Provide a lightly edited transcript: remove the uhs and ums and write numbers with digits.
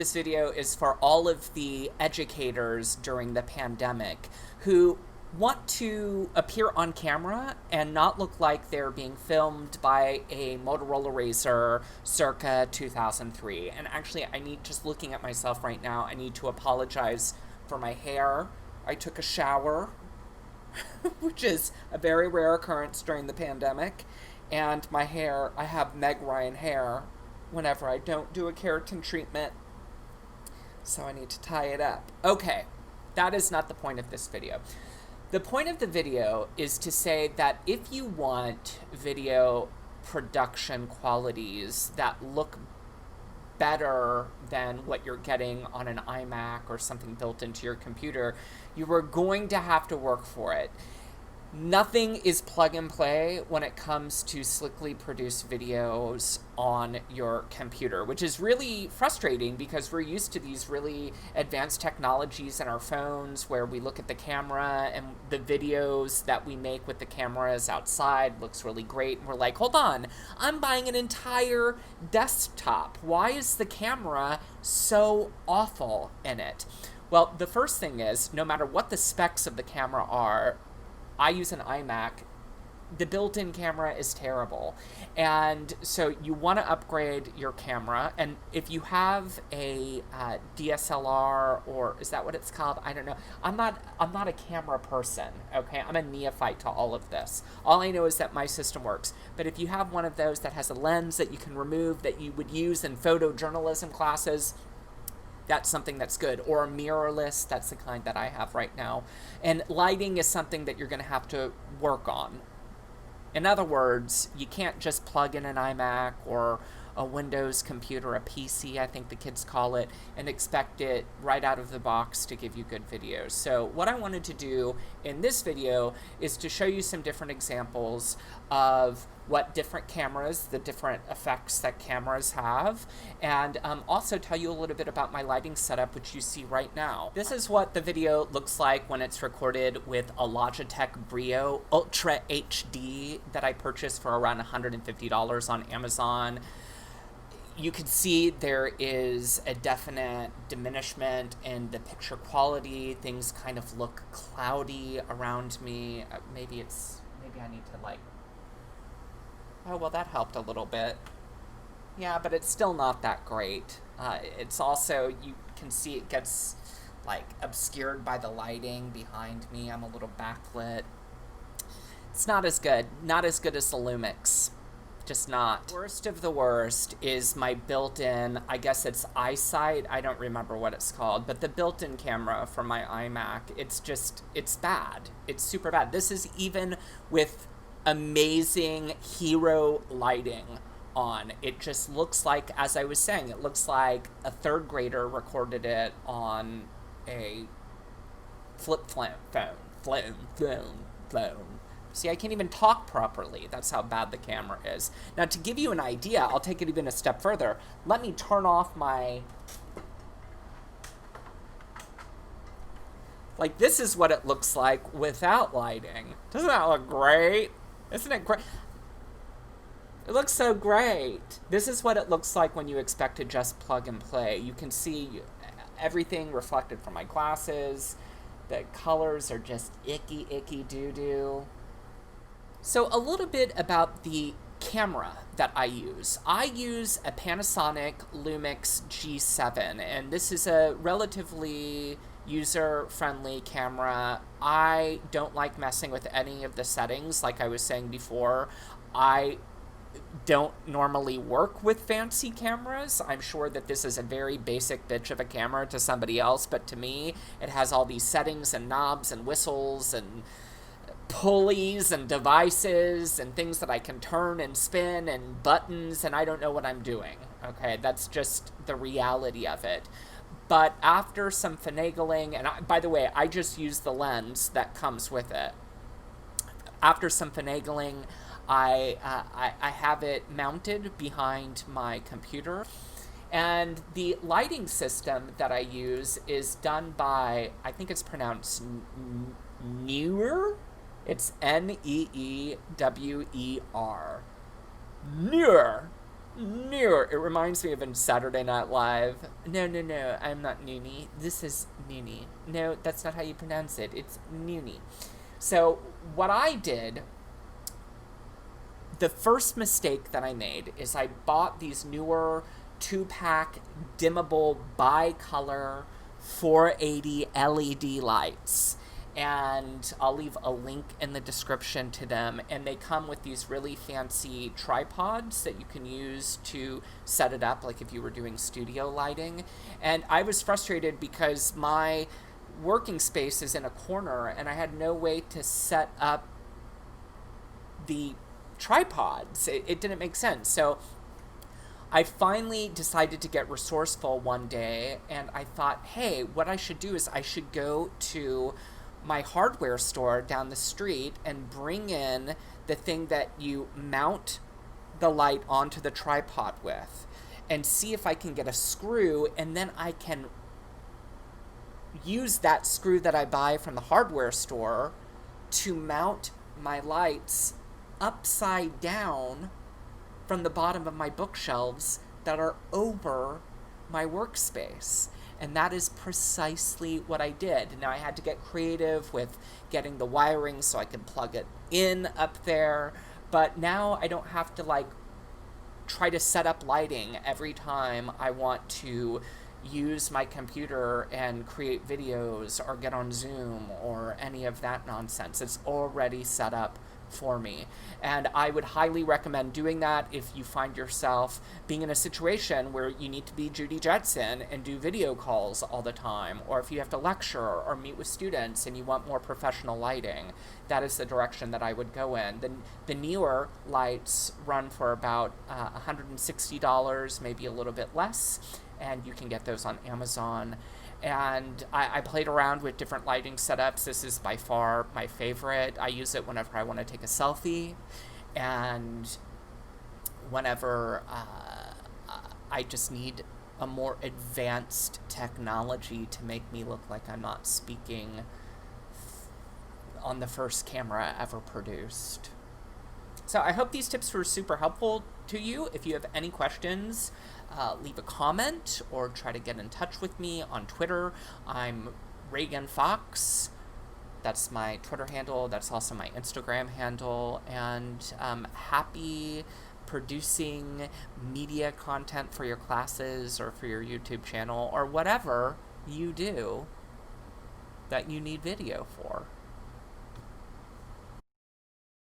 This video is for all of the educators during the pandemic who want to appear on camera and not look like they're being filmed by a Motorola Razr circa 2003. And actually, just looking at myself right now, I need to apologize for my hair. I took a shower, which is a very rare occurrence during the pandemic. And my hair, I have Meg Ryan hair whenever I don't do a keratin treatment. So I need to tie it up. Okay, that is not the point of this video. The point of the video is to say that if you want video production qualities that look better than what you're getting on an iMac or something built into your computer, you are going to have to work for it. Nothing is plug and play when it comes to slickly produced videos on your computer, which is really frustrating because we're used to these really advanced technologies in our phones where we look at the camera and the videos that we make with the cameras outside looks really great. And we're like, hold on, I'm buying an entire desktop. Why is the camera so awful in it? Well, the first thing is, no matter what the specs of the camera are, I use an iMac, the built-in camera is terrible. And so you want to upgrade your camera. And if you have a DSLR, or is that what it's called? I don't know. I'm not a camera person, okay? I'm a neophyte to all of this. All I know is that my system works. But if you have one of those that has a lens that you can remove that you would use in photojournalism classes, that's something that's good. Or a mirrorless, that's the kind that I have right now. And lighting is something that you're going to have to work on. In other words, you can't just plug in an iMac or a Windows computer, a PC, I think the kids call it, and expect it right out of the box to give you good videos. So what I wanted to do in this video is to show you some different examples of what different cameras, the different effects that cameras have, and also tell you a little bit about my lighting setup, which you see right now. This is what the video looks like when it's recorded with a Logitech Brio Ultra HD that I purchased for around $150 on Amazon. You can see there is a definite diminishment in the picture quality. Things kind of look cloudy around me. Maybe I need to like, oh, well, that helped a little bit. Yeah, but it's still not that great. It's also, you can see it gets like obscured by the lighting behind me. I'm a little backlit. It's not as good. Not as good as the Lumix. Just not. Worst of the worst is my built-in, I guess it's iSight, I don't remember what it's called, but the built-in camera for my iMac, it's bad. It's super bad. This is even with amazing hero lighting on. It just looks like, as I was saying, it looks like a third grader recorded it on a flip phone. See, I can't even talk properly. That's how bad the camera is. Now, to give you an idea, I'll take it even a step further. Let me turn off my... Like, this is what it looks like without lighting. Doesn't that look great? Isn't it great? It looks so great. This is what it looks like when you expect to just plug and play. You can see everything reflected from my glasses. The colors are just icky doo-doo. So a little bit about the camera that I use. I use a Panasonic Lumix G7, and this is a relatively user-friendly camera. I don't like messing with any of the settings, like I was saying before. I don't normally work with fancy cameras. I'm sure that this is a very basic bitch of a camera to somebody else, but to me, it has all these settings and knobs and whistles and pulleys and devices and things that I can turn and spin and buttons, and I don't know what I'm doing. Okay, that's just the reality of it. But after some finagling, and by the way, I just use the lens that comes with it. After some finagling, I have it mounted behind my computer. And the lighting system that I use is done by, I think it's pronounced Neewer? It's Neewer. Neewer. Neewer. It reminds me of in Saturday Night Live. No, no, no, I'm not Noonie. This is Noonie. No, that's not how you pronounce it. It's Noonie. So, what I did, the first mistake that I made is I bought these Neewer 2-pack dimmable bi-color 480 LED lights. And I'll leave a link in the description to them. And they come with these really fancy tripods that you can use to set it up, like if you were doing studio lighting. And I was frustrated because my working space is in a corner and I had no way to set up the tripods. It didn't make sense. So I finally decided to get resourceful one day, and I thought, hey, what I should do is I should go to my hardware store down the street and bring in the thing that you mount the light onto the tripod with and see if I can get a screw, and then I can use that screw that I buy from the hardware store to mount my lights upside down from the bottom of my bookshelves that are over my workspace. And that is precisely what I did. Now, I had to get creative with getting the wiring so I can plug it in up there. But now I don't have to, try to set up lighting every time I want to use my computer and create videos or get on Zoom or any of that nonsense. It's already set up for me. And I would highly recommend doing that if you find yourself being in a situation where you need to be Judy Jetson and do video calls all the time, or if you have to lecture or meet with students and you want more professional lighting. That is the direction that I would go in. The Neewer lights run for about $160, maybe a little bit less, and you can get those on Amazon. And I played around with different lighting setups. This is by far my favorite. I use it whenever I want to take a selfie, and whenever I just need a more advanced technology to make me look like I'm not speaking on the first camera ever produced. So I hope these tips were super helpful to you. If you have any questions, leave a comment or try to get in touch with me on Twitter. I'm Reagan Fox. That's my Twitter handle. That's also my Instagram handle. And happy producing media content for your classes or for your YouTube channel or whatever you do that you need video for.